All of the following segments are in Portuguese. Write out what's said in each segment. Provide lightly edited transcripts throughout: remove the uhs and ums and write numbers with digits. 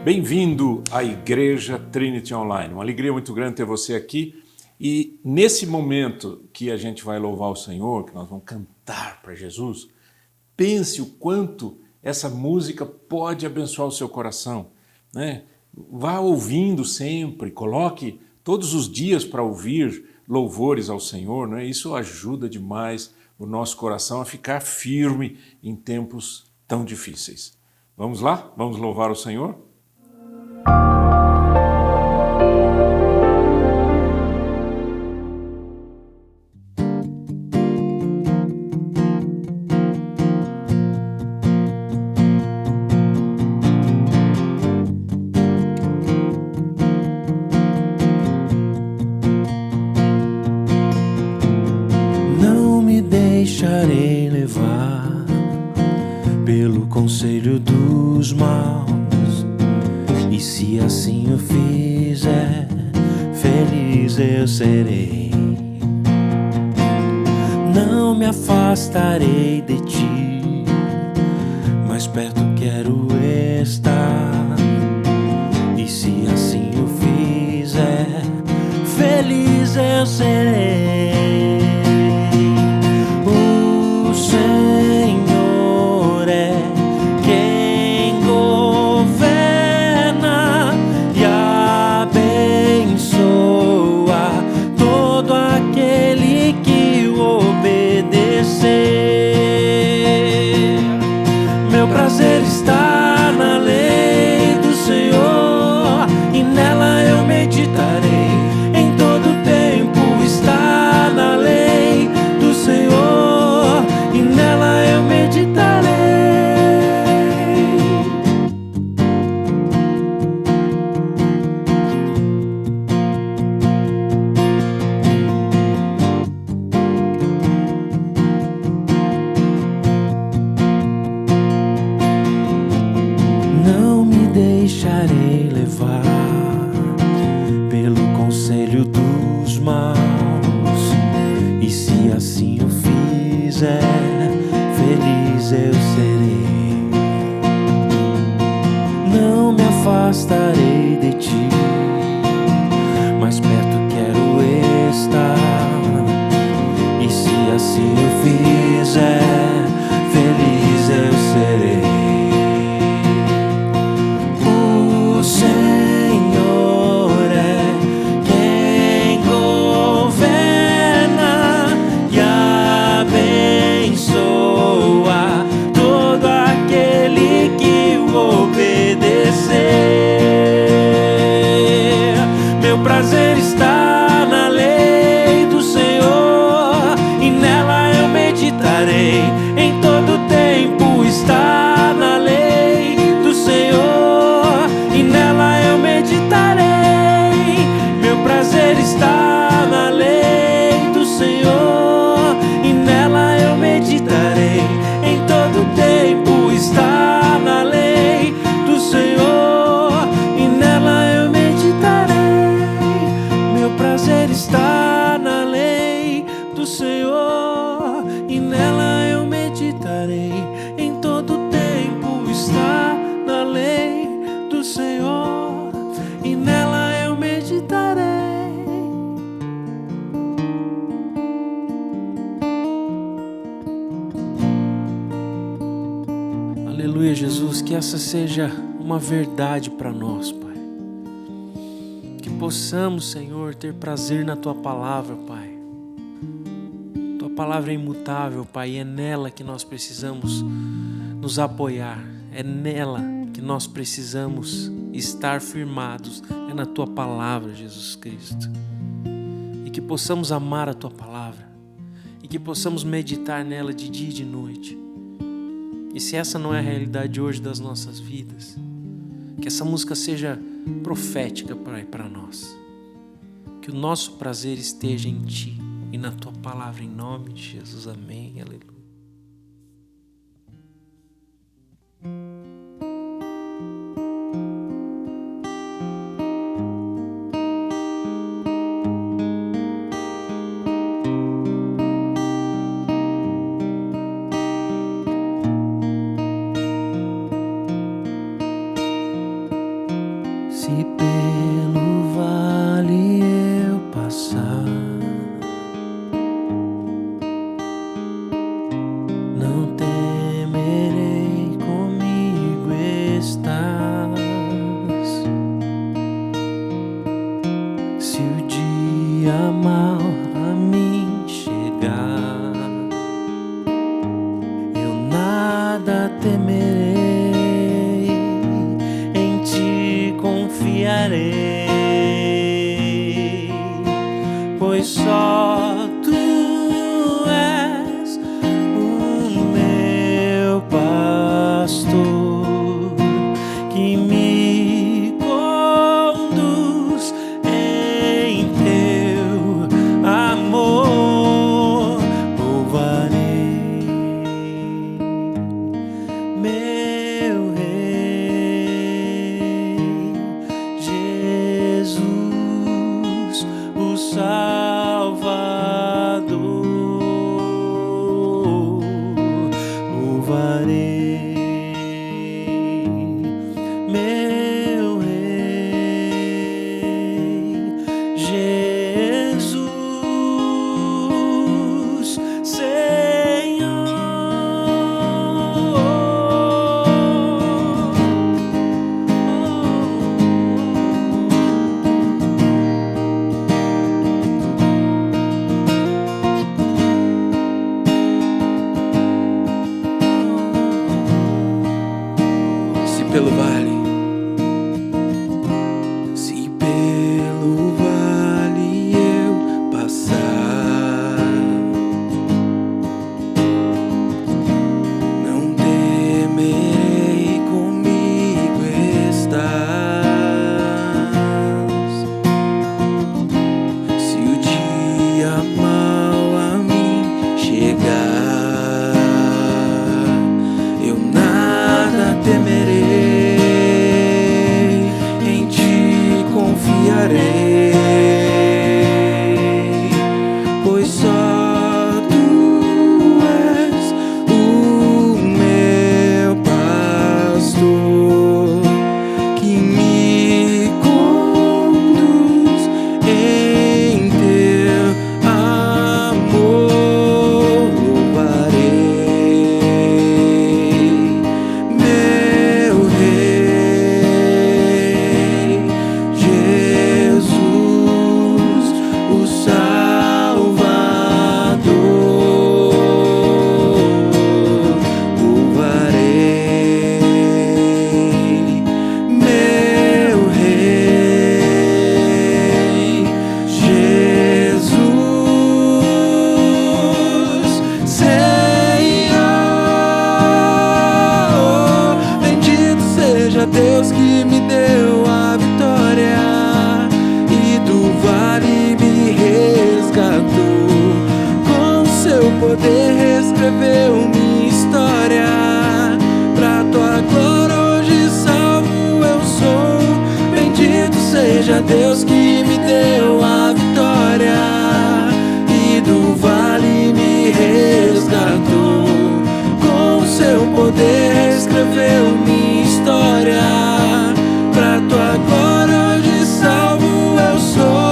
Bem-vindo à Igreja Trinity Online. Uma alegria muito grande ter você aqui. E nesse momento que a gente vai louvar o Senhor, que nós vamos cantar para Jesus, pense o quanto essa música pode abençoar o seu coração, né? Vá ouvindo sempre, coloque todos os dias para ouvir louvores ao Senhor, né? Isso ajuda demais o nosso coração a ficar firme em tempos tão difíceis. Vamos lá? Vamos louvar o Senhor? Deixarei levar pelo conselho dos maus, e se assim o fizer, feliz eu serei. Não me afastarei de ti, mais perto quero estar, e se assim o fizer, feliz eu serei. Senhor é quem governa e abençoa todo aquele que o obedecer. Meu prazer está na lei do Senhor, e nela eu meditarei em todo tempo. Está na lei do Senhor, e nela eu meditarei. Não me deixarei levar pelo conselho dos maus, e se assim o fizer, feliz eu serei. Não me afastarei de ti, mais perto quero estar, e se assim eu fizer, feliz eu serei. O Senhor é quem governa e abençoa todo aquele que o obedecer. Meu prazer está na lei do Senhor, e nela eu meditarei em todo tempo. Está na lei do Senhor, e nela eu meditarei. Meu prazer está na lei do Senhor, e nela eu meditarei em todo tempo. Está na lei do Senhor, e nela eu meditarei. Meu prazer está na lei do Senhor, e nela eu meditarei em todo tempo. Está na lei do Senhor, e nela eu meditarei. Aleluia, Jesus, que essa seja uma verdade para nós, Pai. Que possamos, Senhor, ter prazer na Tua palavra, Pai. Tua palavra é imutável, Pai, e é nela que nós precisamos nos apoiar. É nela que nós precisamos estar firmados. É na Tua palavra, Jesus Cristo. E que possamos amar a Tua palavra, e que possamos meditar nela de dia e de noite. E se essa não é a realidade hoje das nossas vidas, que essa música seja profética, Pai, para nós. Que o nosso prazer esteja em Ti e na Tua palavra, em nome de Jesus. Amém. Aleluia. nada temerei, em ti confiarei, pois só tu és o meu pastor, que me conduz em teu amor. Louvarei meu Rei, Jesus, o Salvador. Louvarei meu Rei, Jesus, Senhor. Se pelo vale, se pelo vale eu passar, não temerei, comigo estás. Se o dia mau a mim chegar, eu nada temerei, em ti confiarei, pois só tu és o meu pastor, que me conduz em teu amor. Louvarei meu Rei, Jesus, o Salvador. Louvarei meu Rei, Jesus, Senhor. Bendito seja Deus que me deu a vitória e do vale me resgatou. Com seu poder reescreveu minha história. Pra tua glória hoje salvo eu sou. Bendito seja Deus que me deu a vitória e do vale me resgatou. Com seu poder reescreveu minha história. Pra tua glória hoje salvo eu sou.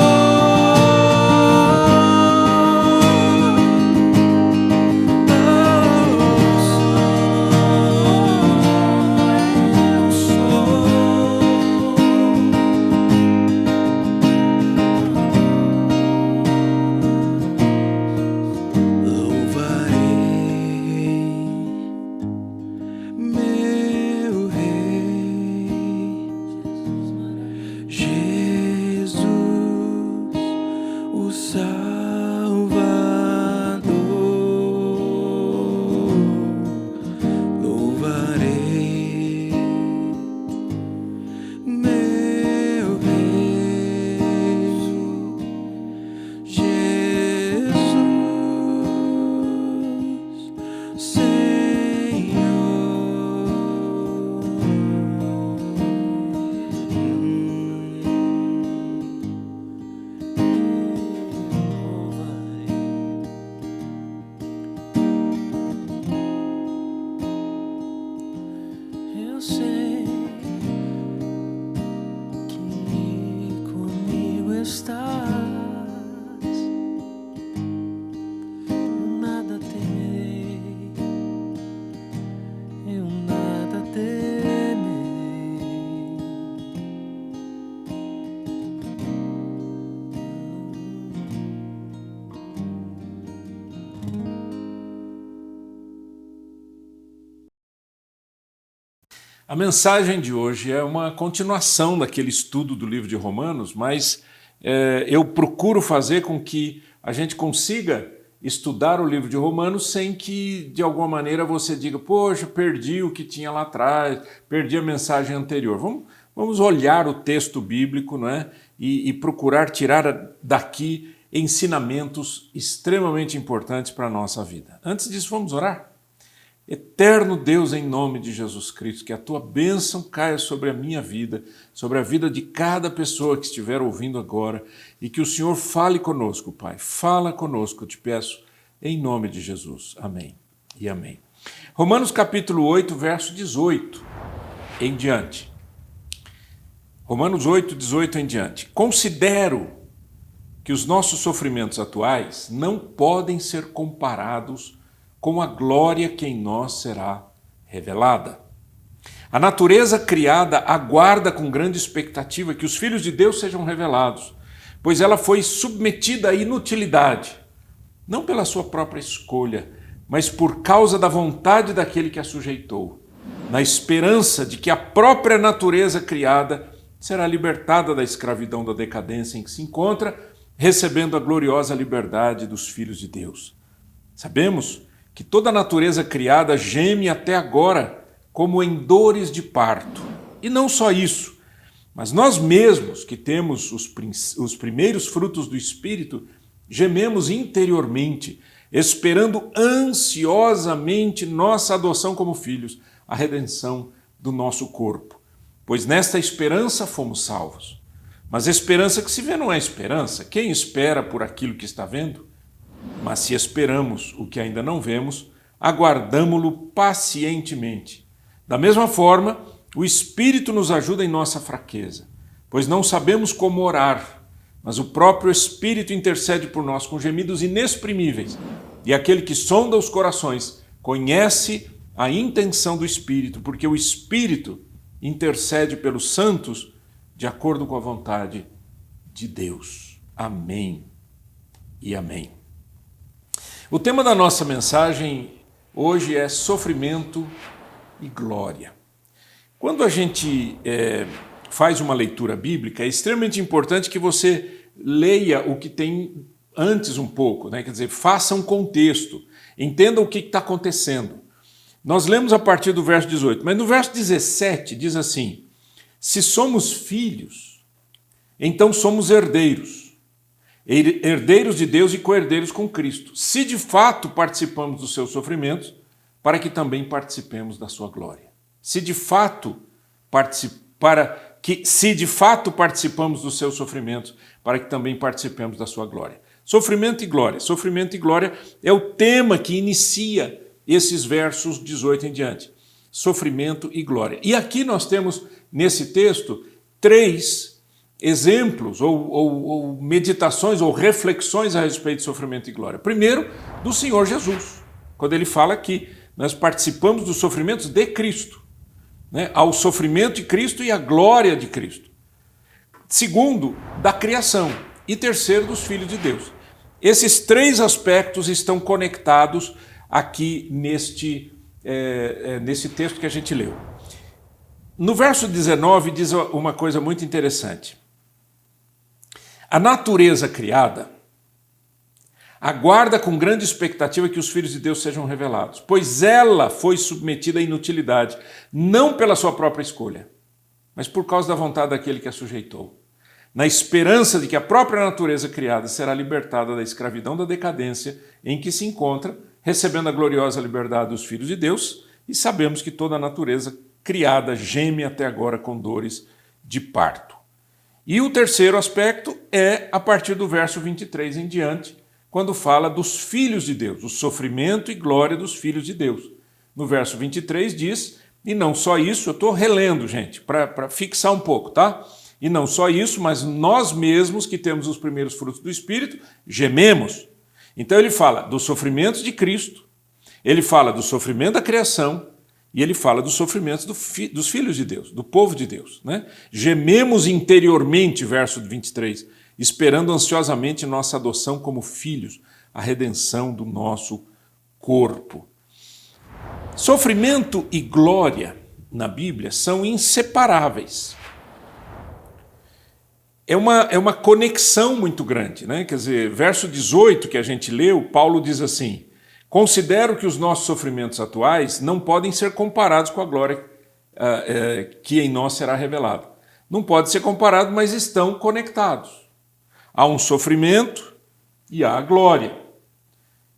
A mensagem de hoje é uma continuação daquele estudo do livro de Romanos, mas eu procuro fazer com que a gente consiga estudar o livro de Romanos sem que, de alguma maneira, você diga, poxa, perdi o que tinha lá atrás, perdi a mensagem anterior. Vamos olhar o texto bíblico, não é? E procurar tirar daqui ensinamentos extremamente importantes para a nossa vida. Antes disso, vamos orar? Eterno Deus, em nome de Jesus Cristo, que a tua bênção caia sobre a minha vida, sobre a vida de cada pessoa que estiver ouvindo agora, e que o Senhor fale conosco, Pai. Fala conosco, eu te peço, em nome de Jesus. Amém e amém. Romanos capítulo 8, verso 18 em diante. Romanos 8, 18 em diante. Considero que os nossos sofrimentos atuais não podem ser comparados com a glória que em nós será revelada. A natureza criada aguarda com grande expectativa que os filhos de Deus sejam revelados, pois ela foi submetida à inutilidade, não pela sua própria escolha, mas por causa da vontade daquele que a sujeitou, na esperança de que a própria natureza criada será libertada da escravidão da decadência em que se encontra, recebendo a gloriosa liberdade dos filhos de Deus. Sabemos que toda a natureza criada geme até agora como em dores de parto. E não só isso, mas nós mesmos que temos os primeiros frutos do Espírito, gememos interiormente, esperando ansiosamente nossa adoção como filhos, a redenção do nosso corpo. Pois nesta esperança fomos salvos. Mas a esperança que se vê não é esperança. Quem espera por aquilo que está vendo? Mas se esperamos o que ainda não vemos, aguardamo-lo pacientemente. Da mesma forma, o Espírito nos ajuda em nossa fraqueza, pois não sabemos como orar, mas o próprio Espírito intercede por nós com gemidos inexprimíveis. E aquele que sonda os corações conhece a intenção do Espírito, porque o Espírito intercede pelos santos de acordo com a vontade de Deus. Amém e amém. O tema da nossa mensagem hoje é sofrimento e glória. Quando a gente faz uma leitura bíblica, é extremamente importante que você leia o que tem antes um pouco, né? Quer dizer, faça um contexto, entenda o que está acontecendo. Nós lemos a partir do verso 18, mas no verso 17 diz assim, se somos filhos, então somos herdeiros. Herdeiros de Deus e co-herdeiros com Cristo, se de fato participamos dos seus sofrimentos, para que também participemos da sua glória. Se de fato participamos dos seus sofrimentos, para que também participemos da sua glória. Sofrimento e glória. Sofrimento e glória é o tema que inicia esses versos 18 em diante. Sofrimento e glória. E aqui nós temos, nesse texto, 3 exemplos ou meditações ou reflexões a respeito de sofrimento e glória. Primeiro, do Senhor Jesus, quando ele fala que nós participamos dos sofrimentos de Cristo, né? Ao sofrimento de Cristo e à glória de Cristo. Segundo, da criação. E terceiro, dos filhos de Deus. Esses 3 aspectos estão conectados aqui nesse texto que a gente leu. No verso 19 diz uma coisa muito interessante. A natureza criada aguarda com grande expectativa que os filhos de Deus sejam revelados, pois ela foi submetida à inutilidade, não pela sua própria escolha, mas por causa da vontade daquele que a sujeitou, na esperança de que a própria natureza criada será libertada da escravidão da decadência em que se encontra, recebendo a gloriosa liberdade dos filhos de Deus, e sabemos que toda a natureza criada geme até agora com dores de parto. E o terceiro aspecto é a partir do verso 23 em diante, quando fala dos filhos de Deus, o sofrimento e glória dos filhos de Deus. No verso 23 diz, e não só isso, eu estou relendo, gente, para fixar um pouco, tá? E não só isso, mas nós mesmos que temos os primeiros frutos do Espírito, gememos. Então ele fala dos sofrimentos de Cristo, ele fala do sofrimento da criação, e ele fala dos sofrimentos dos filhos de Deus, do povo de Deus, né? Gememos interiormente, verso 23, esperando ansiosamente nossa adoção como filhos, a redenção do nosso corpo. Sofrimento e glória na Bíblia são inseparáveis. É uma conexão muito grande, né? Quer dizer, verso 18 que a gente leu, Paulo diz assim: considero que os nossos sofrimentos atuais não podem ser comparados com a glória que em nós será revelada. Não pode ser comparado, mas estão conectados. Há um sofrimento e há a glória.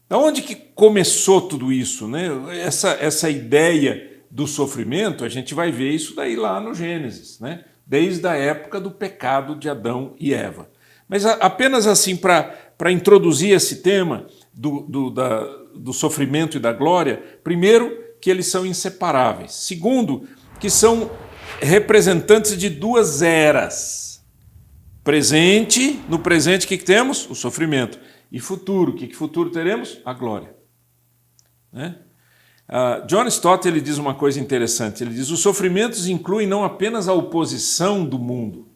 Da onde que começou tudo isso, né? Essa ideia do sofrimento, a gente vai ver isso daí lá no Gênesis, né? Desde a época do pecado de Adão e Eva. Mas apenas assim, para introduzir esse tema do sofrimento e da glória, primeiro, que eles são inseparáveis. Segundo, que são representantes de duas eras. Presente, no presente o que temos? O sofrimento. E futuro, o que futuro teremos? A glória. Né? John Stott ele diz uma coisa interessante, ele diz: os sofrimentos incluem não apenas a oposição do mundo.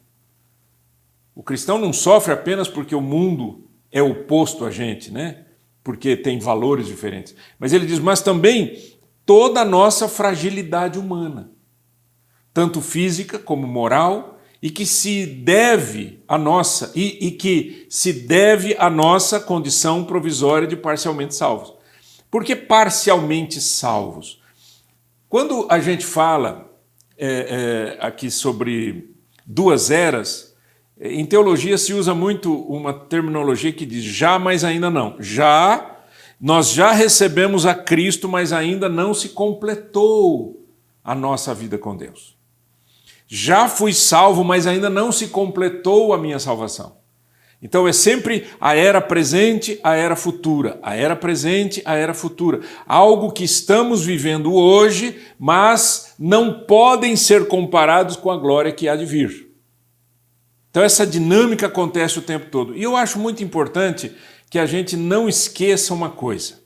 O cristão não sofre apenas porque o mundo é oposto a gente, né? Porque tem valores diferentes. Mas ele diz, mas também toda a nossa fragilidade humana, tanto física como moral, e que se deve à nossa, que se deve à nossa condição provisória de parcialmente salvos. Por que parcialmente salvos? Quando a gente fala aqui sobre duas eras, em teologia se usa muito uma terminologia que diz já, mas ainda não. Nós já recebemos a Cristo, mas ainda não se completou a nossa vida com Deus. Já fui salvo, mas ainda não se completou a minha salvação. Então é sempre a era presente, a era futura, a era presente, a era futura. Algo que estamos vivendo hoje, mas não podem ser comparados com a glória que há de vir. Então essa dinâmica acontece o tempo todo. E eu acho muito importante que a gente não esqueça uma coisa,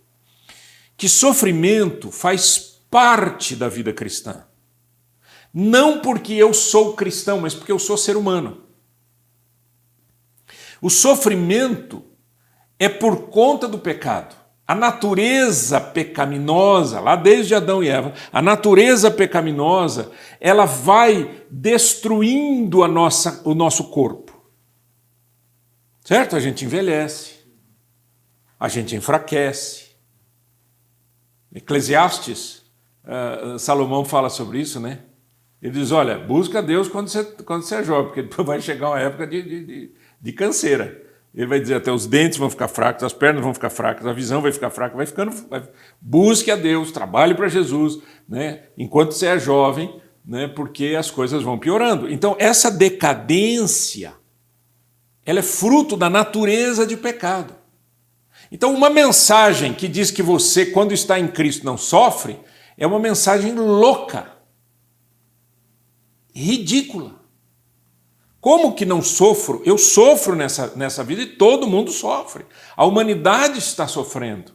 que sofrimento faz parte da vida cristã. Não porque eu sou cristão, mas porque eu sou ser humano. O sofrimento é por conta do pecado. A natureza pecaminosa, lá desde Adão e Eva, a natureza pecaminosa, ela vai destruindo o nosso corpo. Certo? A gente envelhece, a gente enfraquece. Eclesiastes, Salomão fala sobre isso, né? Ele diz, olha, busca Deus quando você é jovem, porque depois vai chegar uma época de canseira. Ele vai dizer até os dentes vão ficar fracos, as pernas vão ficar fracas, a visão vai ficar fraca, busque a Deus, trabalhe para Jesus, né? Enquanto você é jovem, né? Porque as coisas vão piorando. Então essa decadência, ela é fruto da natureza de pecado. Então uma mensagem que diz que você, quando está em Cristo, não sofre, é uma mensagem louca, ridícula. Como que não sofro? Eu sofro nessa vida e todo mundo sofre. A humanidade está sofrendo.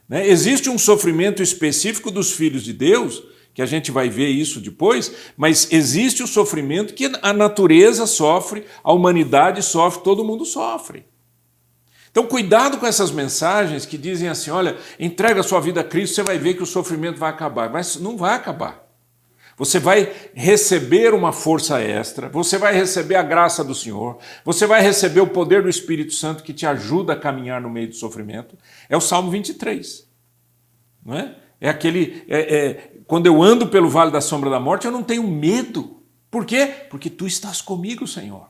Né? Existe um sofrimento específico dos filhos de Deus, que a gente vai ver isso depois, mas existe o sofrimento que a natureza sofre, a humanidade sofre, todo mundo sofre. Então cuidado com essas mensagens que dizem assim, olha, entrega a sua vida a Cristo, você vai ver que o sofrimento vai acabar. Mas não vai acabar. Você vai receber uma força extra, você vai receber a graça do Senhor, você vai receber o poder do Espírito Santo que te ajuda a caminhar no meio do sofrimento. É o Salmo 23. Não é? Quando eu ando pelo vale da sombra da morte, eu não tenho medo. Por quê? Porque tu estás comigo, Senhor.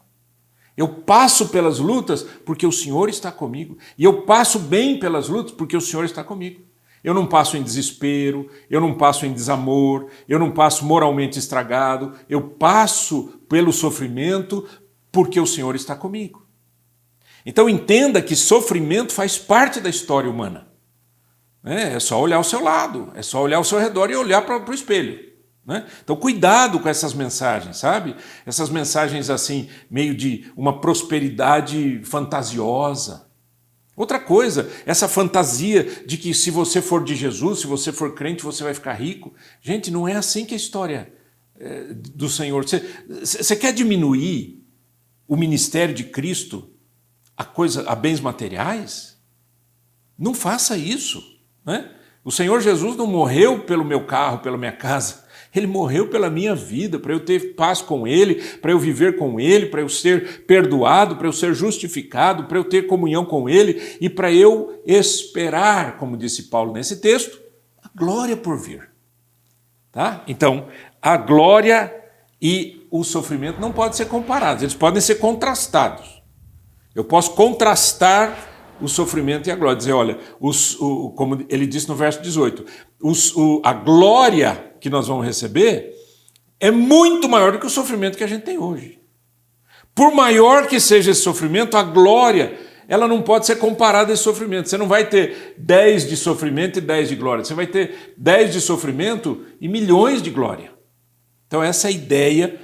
Eu passo pelas lutas porque o Senhor está comigo. E eu passo bem pelas lutas porque o Senhor está comigo. Eu não passo em desespero, eu não passo em desamor, eu não passo moralmente estragado, eu passo pelo sofrimento porque o Senhor está comigo. Então entenda que sofrimento faz parte da história humana. É só olhar ao seu lado, é só olhar ao seu redor e olhar para o espelho. Né? Então cuidado com essas mensagens, sabe? Essas mensagens assim, meio de uma prosperidade fantasiosa. Outra coisa, essa fantasia de que se você for de Jesus, se você for crente, você vai ficar rico. Gente, não é assim que a história do Senhor... Você quer diminuir o ministério de Cristo a bens materiais? Não faça isso. Né? O Senhor Jesus não morreu pelo meu carro, pela minha casa. Ele morreu pela minha vida, para eu ter paz com Ele, para eu viver com Ele, para eu ser perdoado, para eu ser justificado, para eu ter comunhão com Ele e para eu esperar, como disse Paulo nesse texto, a glória por vir. Tá? Então, a glória e o sofrimento não podem ser comparados, eles podem ser contrastados. Eu posso contrastar o sofrimento e a glória. Dizer, olha, como ele disse no verso 18, a glória que nós vamos receber é muito maior do que o sofrimento que a gente tem hoje. Por maior que seja esse sofrimento, a glória, ela não pode ser comparada a esse sofrimento. Você não vai ter 10 de sofrimento e 10 de glória. Você vai ter 10 de sofrimento e milhões de glória. Então essa é a ideia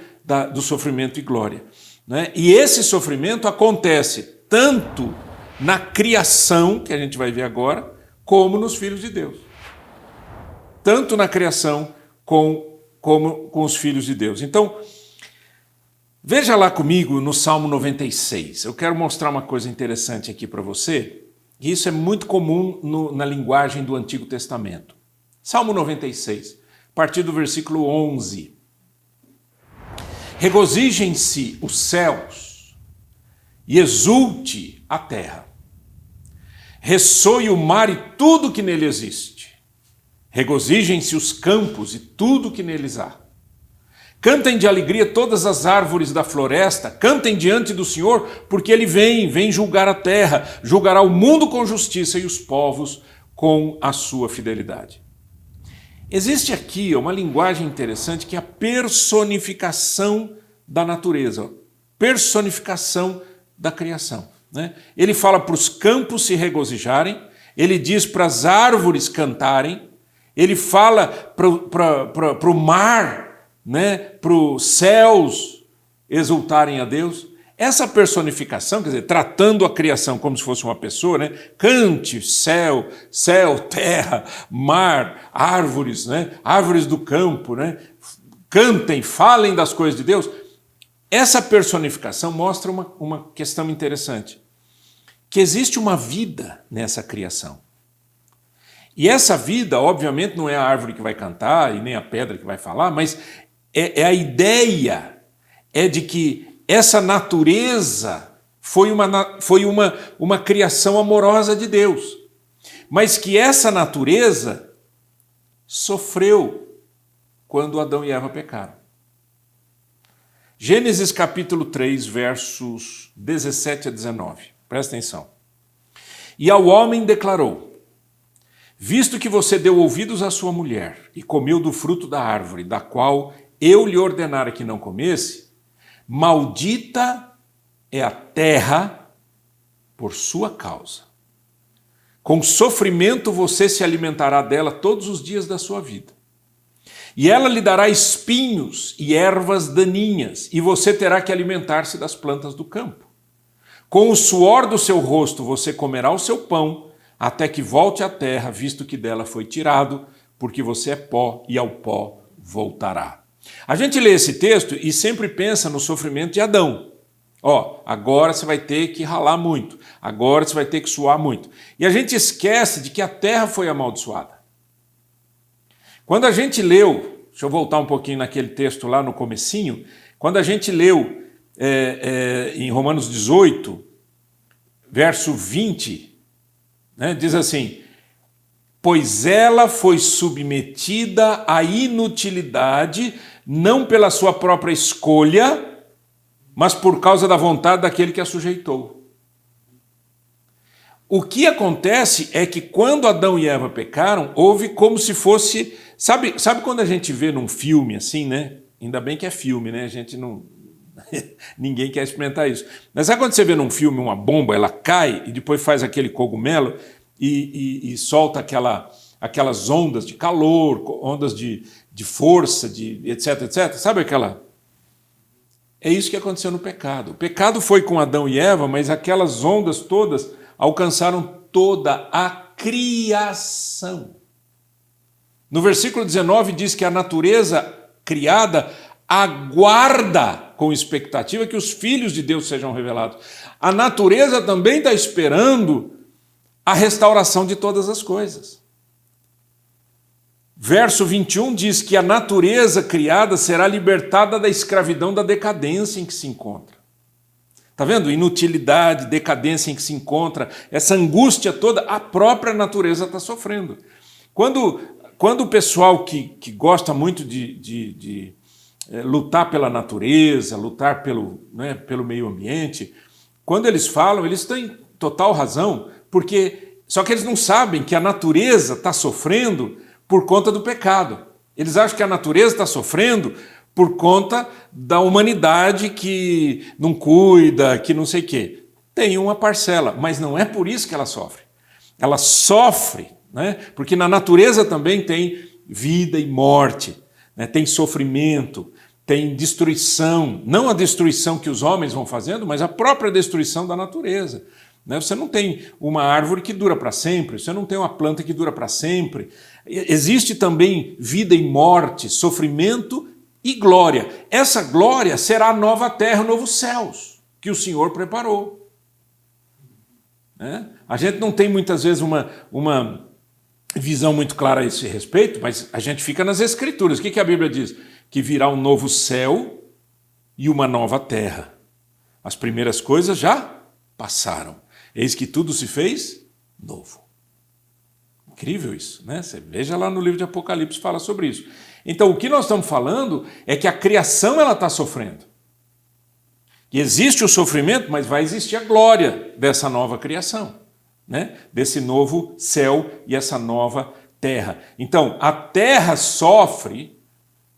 do sofrimento e glória. Né? E esse sofrimento acontece tanto na criação, que a gente vai ver agora, como nos filhos de Deus. Tanto na criação como com os filhos de Deus. Então, veja lá comigo no Salmo 96. Eu quero mostrar uma coisa interessante aqui para você, e isso é muito comum na linguagem do Antigo Testamento. Salmo 96, a partir do versículo 11. Regozijem-se os céus e exulte a terra. Ressoe o mar e tudo que nele existe. Regozijem-se os campos e tudo que neles há. Cantem de alegria todas as árvores da floresta, cantem diante do Senhor, porque Ele vem julgar a terra, julgará o mundo com justiça e os povos com a sua fidelidade. Existe aqui uma linguagem interessante que é a personificação da natureza, personificação da criação. Né? Ele fala para os campos se regozijarem, ele diz para as árvores cantarem, ele fala para o mar, né? Para os céus exultarem a Deus. Essa personificação, quer dizer, tratando a criação como se fosse uma pessoa, né? Cante, céu, terra, mar, árvores, né? Árvores do campo, né? Cantem, falem das coisas de Deus. Essa personificação mostra uma questão interessante, que existe uma vida nessa criação. E essa vida, obviamente, não é a árvore que vai cantar e nem a pedra que vai falar, mas é a ideia de que essa natureza foi uma criação amorosa de Deus, mas que essa natureza sofreu quando Adão e Eva pecaram. Gênesis capítulo 3, versos 17 a 19. Presta atenção. E ao homem declarou: visto que você deu ouvidos à sua mulher e comeu do fruto da árvore, da qual eu lhe ordenara que não comesse, maldita é a terra por sua causa. Com sofrimento você se alimentará dela todos os dias da sua vida. E ela lhe dará espinhos e ervas daninhas, e você terá que alimentar-se das plantas do campo. Com o suor do seu rosto você comerá o seu pão, até que volte à terra, visto que dela foi tirado, porque você é pó e ao pó voltará. A gente lê esse texto e sempre pensa no sofrimento de Adão. Agora você vai ter que ralar muito, agora você vai ter que suar muito. E a gente esquece de que a terra foi amaldiçoada. Quando a gente leu, deixa eu voltar um pouquinho naquele texto lá no comecinho, quando a gente leu em Romanos 18, verso 20, né, diz assim: pois ela foi submetida à inutilidade, não pela sua própria escolha, mas por causa da vontade daquele que a sujeitou. O que acontece é que quando Adão e Eva pecaram, houve como se fosse... Sabe quando a gente vê num filme assim, né? Ainda bem que é filme, né? A gente não... Ninguém quer experimentar isso. Mas sabe quando você vê num filme uma bomba, ela cai e depois faz aquele cogumelo e solta aquelas ondas de calor, ondas de força, etc, etc? Sabe aquela... É isso que aconteceu no pecado. O pecado foi com Adão e Eva, mas aquelas ondas todas alcançaram toda a criação. No versículo 19 diz que a natureza criada aguarda com expectativa que os filhos de Deus sejam revelados. A natureza também está esperando a restauração de todas as coisas. Verso 21 diz que a natureza criada será libertada da escravidão da decadência em que se encontra. Está vendo? Inutilidade, decadência em que se encontra, essa angústia toda, a própria natureza está sofrendo. Quando o pessoal que gosta muito de lutar pela natureza, lutar pelo meio ambiente, quando eles falam, eles têm total razão, só que eles não sabem que a natureza está sofrendo por conta do pecado. Eles acham que a natureza está sofrendo por conta da humanidade que não cuida, que não sei o quê. Tem uma parcela, mas não é por isso que ela sofre. Ela sofre, né? Porque na natureza também tem vida e morte, né? Tem sofrimento, tem destruição, não a destruição que os homens vão fazendo, mas a própria destruição da natureza. Você não tem uma árvore que dura para sempre, você não tem uma planta que dura para sempre. Existe também vida e morte, sofrimento e glória. Essa glória será a nova terra, novos céus, que o Senhor preparou. A gente não tem muitas vezes uma visão muito clara a esse respeito, mas a gente fica nas Escrituras. O que a Bíblia diz? Que virá um novo céu e uma nova terra. As primeiras coisas já passaram. Eis que tudo se fez novo. Incrível isso, né? Você veja lá no livro de Apocalipse, fala sobre isso. Então, o que nós estamos falando é que a criação ela está sofrendo. E existe o sofrimento, mas vai existir a glória dessa nova criação, né? Desse novo céu e essa nova terra. Então, a terra sofre,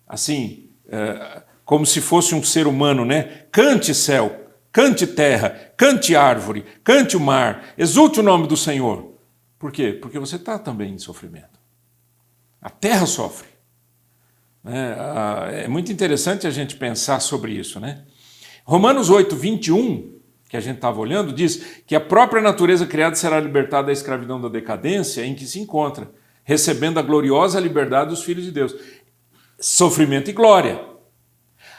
assim, como se fosse um ser humano, né? Cante céu, cante terra, cante árvore, cante o mar, exulte o nome do Senhor. Por quê? Porque você está também em sofrimento. A terra sofre. É muito interessante a gente pensar sobre isso, né? Romanos 8, 21, que a gente estava olhando, diz que a própria natureza criada será libertada da escravidão da decadência em que se encontra, recebendo a gloriosa liberdade dos filhos de Deus. Sofrimento e glória.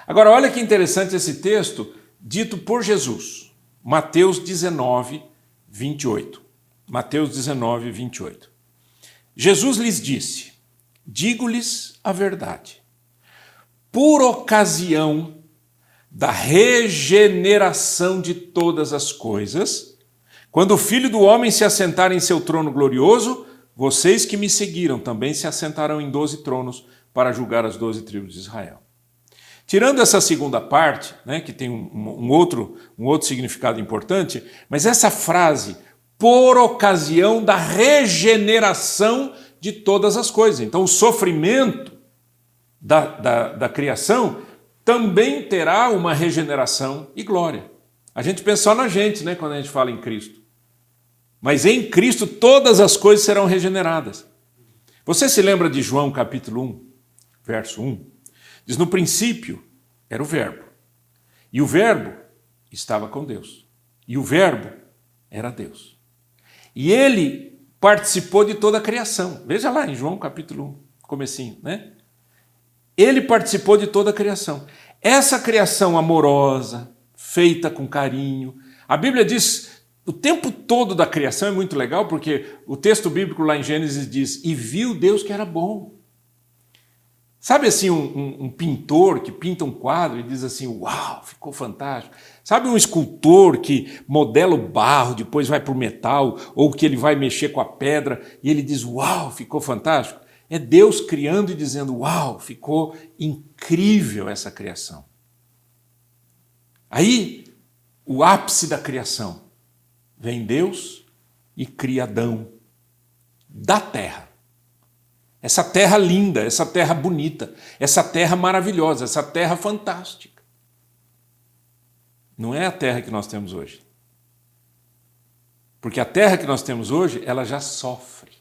Agora, olha que interessante esse texto dito por Jesus. Mateus 19, 28. Mateus 19, 28. Jesus lhes disse: digo-lhes a verdade. Por ocasião da regeneração de todas as coisas, quando o Filho do Homem se assentar em seu trono glorioso, vocês que me seguiram também se assentarão em 12 tronos para julgar as 12 tribos de Israel. Tirando essa segunda parte, né, que tem um outro significado importante, mas essa frase, por ocasião da regeneração de todas as coisas. Então, o sofrimento da criação também terá uma regeneração e glória. A gente pensa só na gente, né, quando a gente fala em Cristo. Mas em Cristo todas as coisas serão regeneradas. Você se lembra de João capítulo 1, verso 1? Diz, no princípio era o Verbo, e o Verbo estava com Deus, e o Verbo era Deus. E ele participou de toda a criação. Veja lá em João capítulo 1, comecinho, né? Ele participou de toda a criação. Essa criação amorosa, feita com carinho. A Bíblia diz, o tempo todo da criação é muito legal, porque o texto bíblico lá em Gênesis diz, e viu Deus que era bom. Sabe assim, um pintor que pinta um quadro e diz assim, uau, ficou fantástico. Sabe um escultor que modela o barro, depois vai para o metal, ou que ele vai mexer com a pedra e ele diz, uau, ficou fantástico? É Deus criando e dizendo, uau, ficou incrível essa criação. Aí, o ápice da criação, vem Deus e cria Adão da terra. Essa terra linda, essa terra bonita, essa terra maravilhosa, essa terra fantástica. Não é a terra que nós temos hoje. Porque a terra que nós temos hoje, ela já sofre.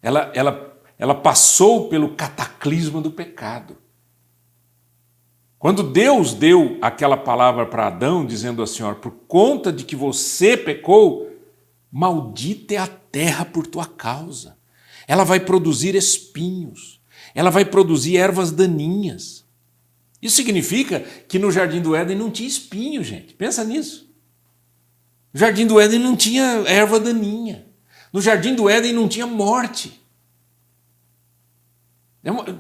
Ela passou pelo cataclisma do pecado. Quando Deus deu aquela palavra para Adão, dizendo assim, ó, por conta de que você pecou, maldita é a terra por tua causa. Ela vai produzir espinhos, ela vai produzir ervas daninhas. Isso significa que no Jardim do Éden não tinha espinho, gente. Pensa nisso. No Jardim do Éden não tinha erva daninha. No Jardim do Éden não tinha morte.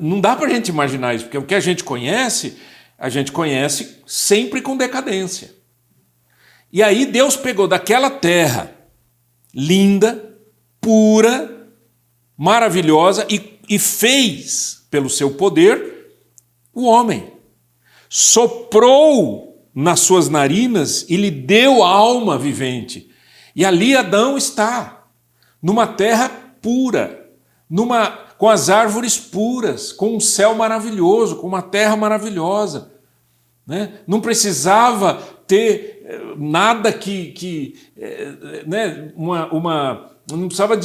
Não dá para a gente imaginar isso, porque o que a gente conhece sempre com decadência. E aí Deus pegou daquela terra linda, pura, maravilhosa e fez, pelo seu poder, o homem. Soprou nas suas narinas e lhe deu alma vivente. E ali Adão está, numa terra pura, com as árvores puras, com um céu maravilhoso, com uma terra maravilhosa. Né? Não precisava ter nada não precisava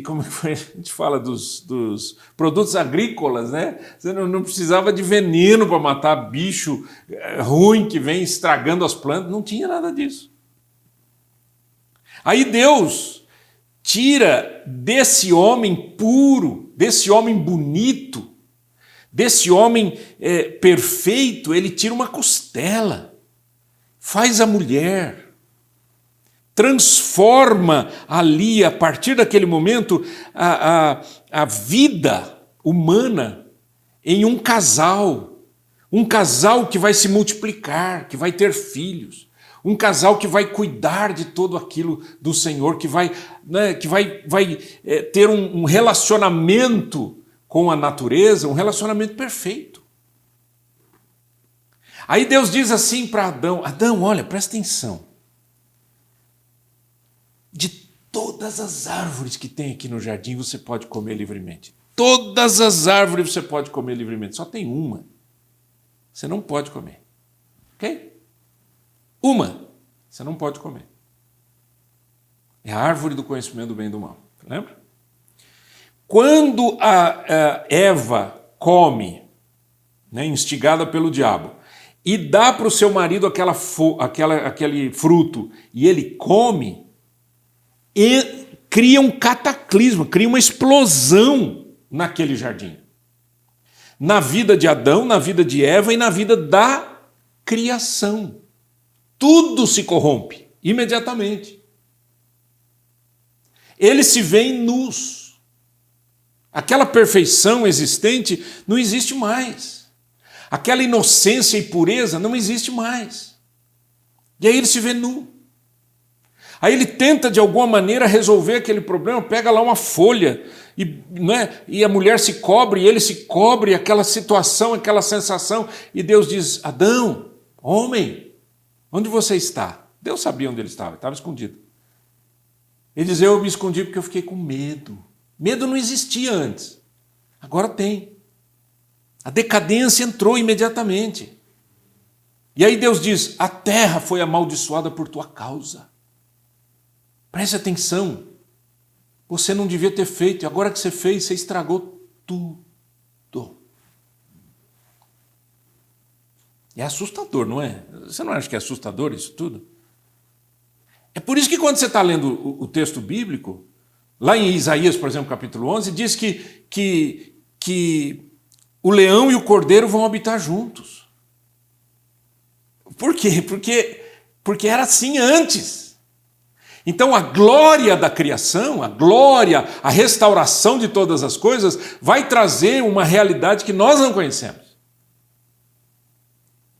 como a gente fala dos produtos agrícolas, né? Você não precisava de veneno para matar bicho ruim que vem estragando as plantas, não tinha nada disso. Aí Deus tira desse homem puro, desse homem bonito, desse homem perfeito, ele tira uma costela, faz a mulher, transforma ali, a partir daquele momento, a vida humana em um casal que vai se multiplicar, que vai ter filhos, um casal que vai cuidar de tudo aquilo do Senhor, que vai ter um relacionamento com a natureza, um relacionamento perfeito. Aí Deus diz assim para Adão: Adão, olha, presta atenção. De todas as árvores que tem aqui no jardim, você pode comer livremente. Todas as árvores você pode comer livremente. Só tem uma. Você não pode comer. Ok? Uma. Você não pode comer. É a árvore do conhecimento do bem e do mal. Lembra? Quando a Eva come, né, instigada pelo diabo, e dá para o seu marido aquele fruto, e ele come, e cria um cataclisma, cria uma explosão naquele jardim. Na vida de Adão, na vida de Eva e na vida da criação. Tudo se corrompe imediatamente. Eles se veem nus. Aquela perfeição existente não existe mais. Aquela inocência e pureza não existe mais. E aí ele se vê nu. Aí ele tenta de alguma maneira resolver aquele problema, pega lá uma folha e a mulher se cobre, e ele se cobre, aquela situação, aquela sensação, e Deus diz: Adão, homem, onde você está? Deus sabia onde ele estava escondido. Ele diz: eu me escondi porque eu fiquei com medo. Medo não existia antes, agora tem. A decadência entrou imediatamente. E aí Deus diz: a terra foi amaldiçoada por tua causa. Preste atenção, você não devia ter feito, e agora que você fez, você estragou tudo. É assustador, não é? Você não acha que é assustador isso tudo? É por isso que quando você está lendo o texto bíblico, lá em Isaías, por exemplo, capítulo 11, diz que o leão e o cordeiro vão habitar juntos. Por quê? Porque era assim antes. Então a glória da criação, a restauração de todas as coisas, vai trazer uma realidade que nós não conhecemos.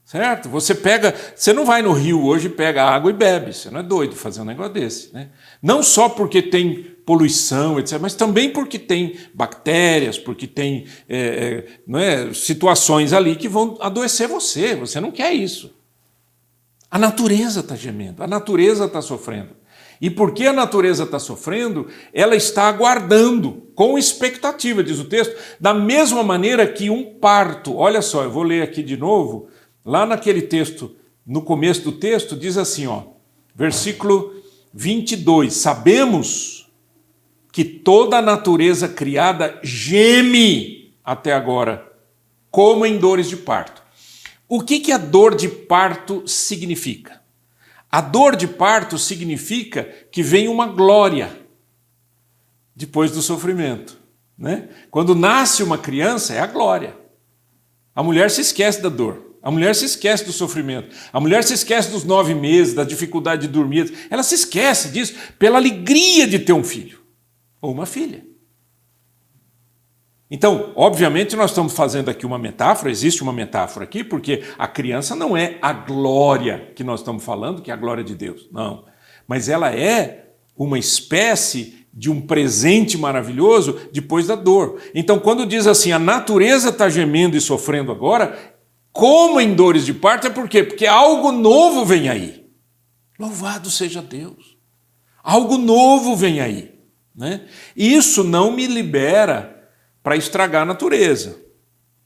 Certo? Você não vai no rio hoje e pega água e bebe, você não é doido fazer um negócio desse. Né? Não só porque tem poluição, etc., mas também porque tem bactérias, porque tem situações ali que vão adoecer você não quer isso. A natureza está gemendo, a natureza está sofrendo. E porque a natureza está sofrendo, ela está aguardando, com expectativa, diz o texto, da mesma maneira que um parto. Olha só, eu vou ler aqui de novo, lá naquele texto, no começo do texto, diz assim, versículo 22, sabemos que toda a natureza criada geme até agora, como em dores de parto. O que a dor de parto significa? A dor de parto significa que vem uma glória depois do sofrimento. Né? Quando nasce uma criança, é a glória. A mulher se esquece da dor, a mulher se esquece do sofrimento, a mulher se esquece dos 9 meses, da dificuldade de dormir. Ela se esquece disso pela alegria de ter um filho ou uma filha. Então, obviamente, nós estamos fazendo aqui uma metáfora, existe uma metáfora aqui, porque a criança não é a glória que nós estamos falando, que é a glória de Deus, não. Mas ela é uma espécie de um presente maravilhoso depois da dor. Então, quando diz assim, a natureza está gemendo e sofrendo agora, como em dores de parto, é por quê? Porque algo novo vem aí. Louvado seja Deus. Algo novo vem aí, né? Isso não me libera para estragar a natureza,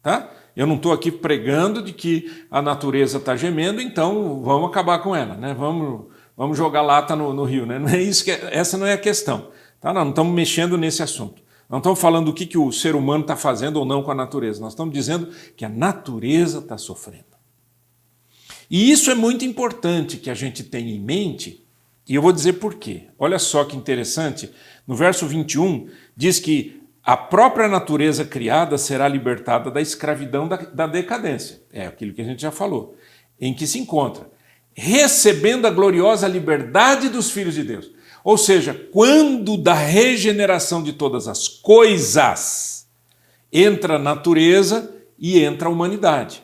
tá? Eu não estou aqui pregando de que a natureza está gemendo, então vamos acabar com ela, né? Vamos jogar lata no rio, né? Não é isso essa não é a questão, tá? Nós não estamos mexendo nesse assunto. Não estamos falando do que o ser humano está fazendo ou não com a natureza. Nós estamos dizendo que a natureza está sofrendo. E isso é muito importante que a gente tenha em mente, e eu vou dizer por quê. Olha só que interessante, no verso 21 diz que a própria natureza criada será libertada da escravidão da decadência. É aquilo que a gente já falou. Em que se encontra? Recebendo a gloriosa liberdade dos filhos de Deus. Ou seja, quando da regeneração de todas as coisas entra a natureza e entra a humanidade.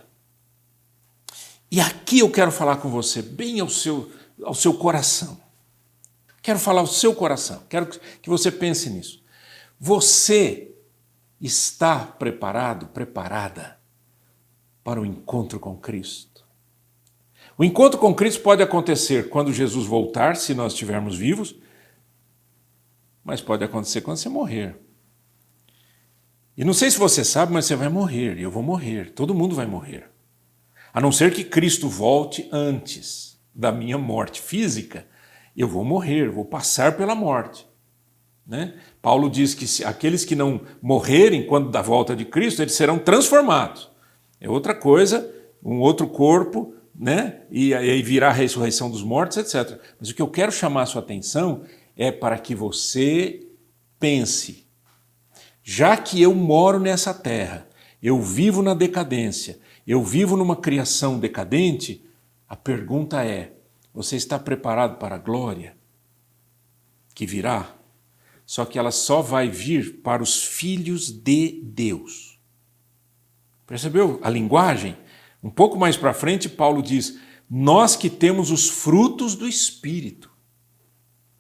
E aqui eu quero falar com você, bem ao seu coração. Quero falar ao seu coração, quero que você pense nisso. Você está preparado, preparada para o encontro com Cristo? O encontro com Cristo pode acontecer quando Jesus voltar, se nós estivermos vivos, mas pode acontecer quando você morrer. E não sei se você sabe, mas você vai morrer, eu vou morrer, todo mundo vai morrer. A não ser que Cristo volte antes da minha morte física, eu vou morrer, vou passar pela morte. Né? Paulo diz que aqueles que não morrerem quando da volta de Cristo, eles serão transformados. É outra coisa, um outro corpo, né? E aí virá a ressurreição dos mortos, etc. Mas o que eu quero chamar a sua atenção é para que você pense, já que eu moro nessa terra, eu vivo na decadência, eu vivo numa criação decadente, a pergunta é, você está preparado para a glória que virá? Só que ela só vai vir para os filhos de Deus. Percebeu a linguagem? Um pouco mais para frente, Paulo diz, nós que temos os frutos do Espírito,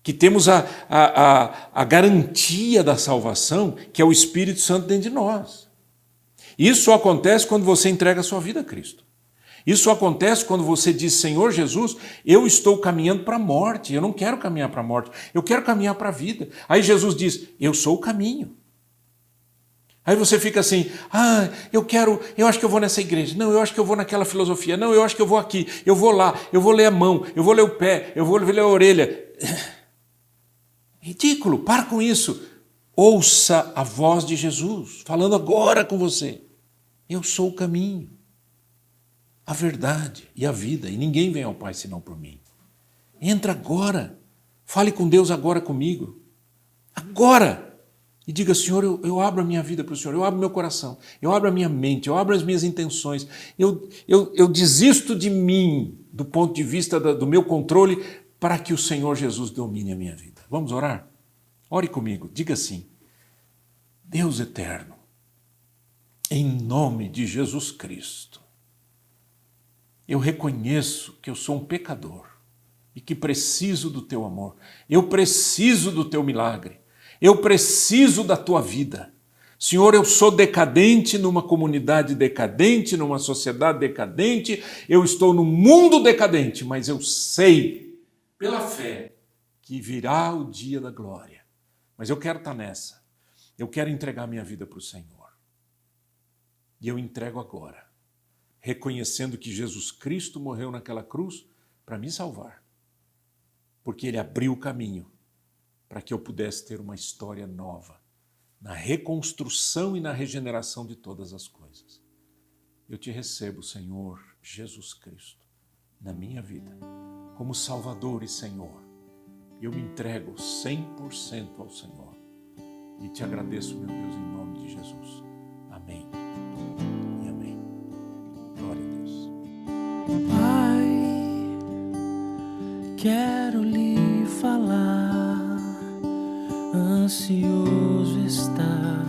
que temos a garantia da salvação, que é o Espírito Santo dentro de nós. Isso só acontece quando você entrega a sua vida a Cristo. Isso acontece quando você diz, Senhor Jesus, eu estou caminhando para a morte, eu não quero caminhar para a morte, eu quero caminhar para a vida. Aí Jesus diz, eu sou o caminho. Aí você fica assim, eu acho que eu vou nessa igreja, não, eu acho que eu vou naquela filosofia, não, eu acho que eu vou aqui, eu vou lá, eu vou ler a mão, eu vou ler o pé, eu vou ler a orelha. Ridículo, para com isso. Ouça a voz de Jesus, falando agora com você. Eu sou o caminho, a verdade e a vida, e ninguém vem ao Pai senão por mim. Entra agora, fale com Deus agora comigo, agora, e diga, Senhor, eu abro a minha vida para o Senhor, eu abro meu coração, eu abro a minha mente, eu abro as minhas intenções, eu desisto de mim, do ponto de vista do meu controle, para que o Senhor Jesus domine a minha vida. Vamos orar? Ore comigo, diga assim, Deus eterno, em nome de Jesus Cristo, eu reconheço que eu sou um pecador e que preciso do teu amor. Eu preciso do teu milagre. Eu preciso da tua vida. Senhor, eu sou decadente numa comunidade decadente, numa sociedade decadente. Eu estou num mundo decadente, mas eu sei, pela fé, que virá o dia da glória. Mas eu quero estar nessa. Eu quero entregar minha vida para o Senhor. E eu entrego agora, reconhecendo que Jesus Cristo morreu naquela cruz para me salvar, porque Ele abriu o caminho para que eu pudesse ter uma história nova, na reconstrução e na regeneração de todas as coisas. Eu te recebo, Senhor Jesus Cristo, na minha vida, como Salvador e Senhor. Eu me entrego 100% ao Senhor e te agradeço, meu Deus, em nome de Jesus. Amém. Pai, quero lhe falar, ansioso está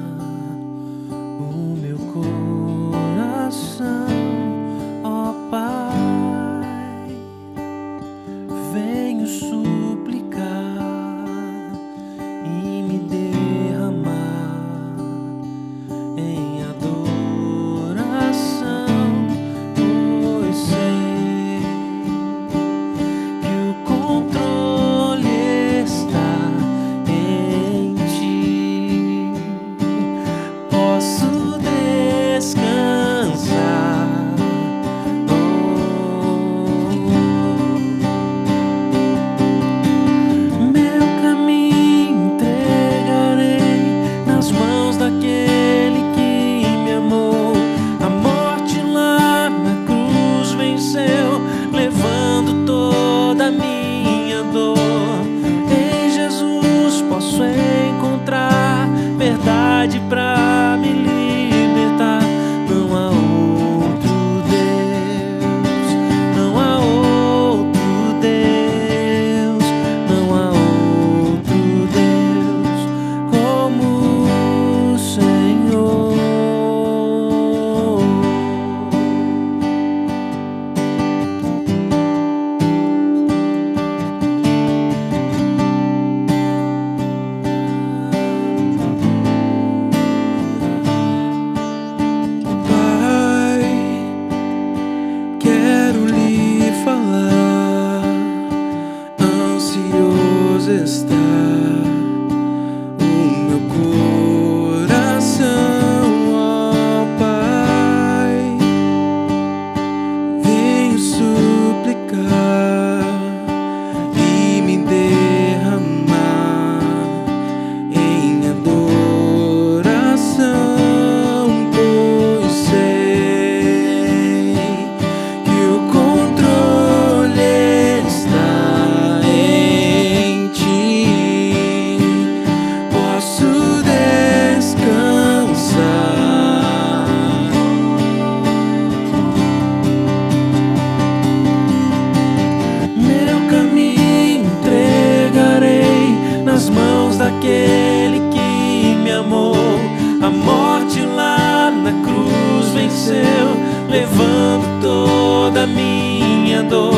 levando toda a minha dor.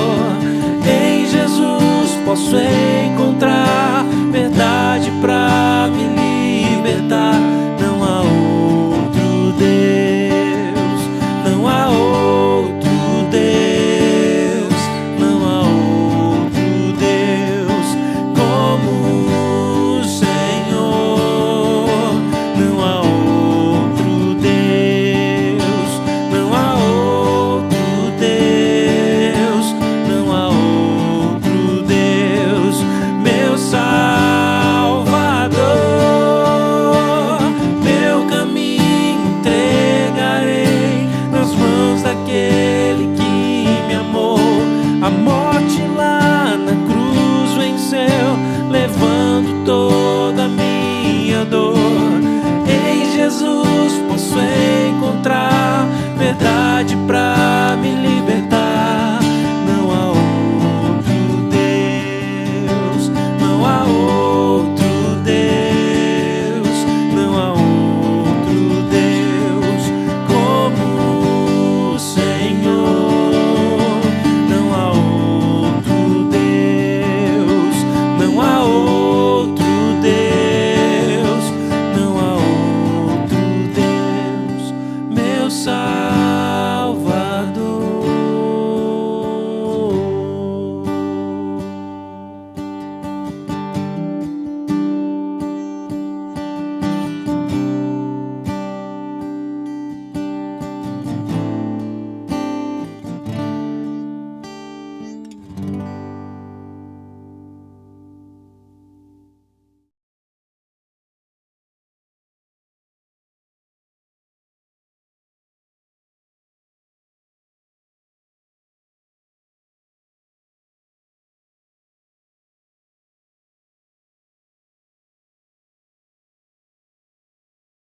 Em Jesus posso encontrar